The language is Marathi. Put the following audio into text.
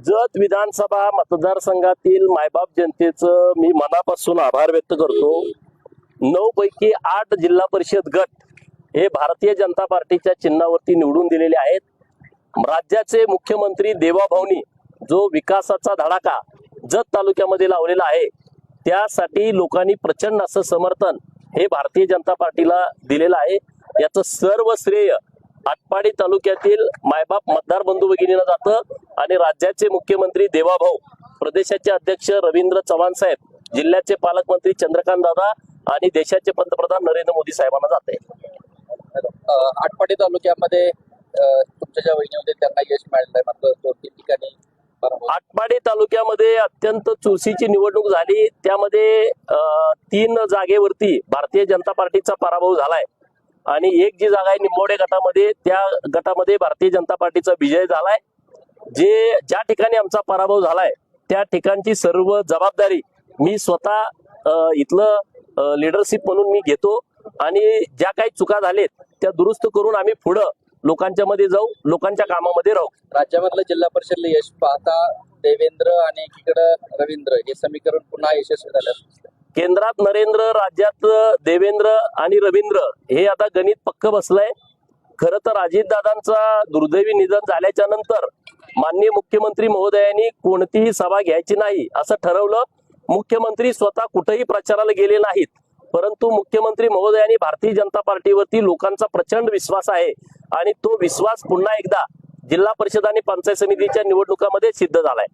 जत विधानसभा मतदारसंघातील मायबाप जनतेचं मी मनापासून आभार व्यक्त करतो। 9 पैकी 8 जिल्हा परिषद गट हे भारतीय जनता पार्टीच्या चिन्हावरती निवडून दिलेले आहेत। राज्याचे मुख्यमंत्री देवाभाऊनी जो विकासाचा धडाका जत तालुक्यामध्ये लावलेला आहे त्यासाठी लोकांनी प्रचंड असं समर्थन हे भारतीय जनता पार्टीला दिलेलं आहे। याचं सर्व श्रेय आटपाडी तालुक्यातील मायबाप मतदार बंधू भगिनींना जातं आणि राज्याचे मुख्यमंत्री देवाभाऊ, प्रदेशाचे अध्यक्ष रवींद्र चव्हाण साहेब, जिल्ह्याचे पालकमंत्री चंद्रकांत दादा आणि देशाचे पंतप्रधान नरेंद्र मोदी साहेबांना जाते। आटपाडी तालुक्यामध्ये तुमच्या ज्या वहिनी होते त्यांना यश मिळालेलं आहे, मात्र 2-3 ठिकाणी आटपाडी तालुक्यामध्ये अत्यंत चुरशीची निवडणूक झाली। त्यामध्ये 3 जागेवरती भारतीय जनता पार्टीचा पराभव झालाय आणि एक जी जागा आहे निंबोडे गटामध्ये, त्या गटामध्ये भारतीय जनता पार्टीचा विजय झालाय। ज्या ठिकाणी आमचा पराभव झालाय त्या ठिकाणची सर्व जबाबदारी मी स्वतः इथलं लीडरशिप म्हणून मी घेतो आणि ज्या काही चुका झालेत त्या दुरुस्त करून आम्ही पुढे लोकांच्या मध्ये जाऊ, लोकांच्या कामामध्ये राहू। राज्यामधलं जिल्हा परिषदला यश पाहता देवेंद्र आणि एकीकडे रवींद्र हे समीकरण पुन्हा यशस्वी झालं। केंद्रात नरेंद्र, राज्यात देवेंद्र आणि रवींद्र हे आता गणित पक्क बसलंय। खरं तर अजितदादांचा दुर्दैवी निधन झाल्याच्या नंतर माननीय मुख्यमंत्री महोदयांनी कोणतीही सभा घ्यायची नाही असं ठरवलं। मुख्यमंत्री स्वतः कुठेही प्रचाराला गेले नाहीत, परंतु मुख्यमंत्री महोदयांनी भारतीय जनता पार्टीवरती लोकांचा प्रचंड विश्वास आहे आणि तो विश्वास पुन्हा एकदा जिल्हा परिषद आणि पंचायत समितीच्या निवडणुकांमध्ये सिद्ध झालाय।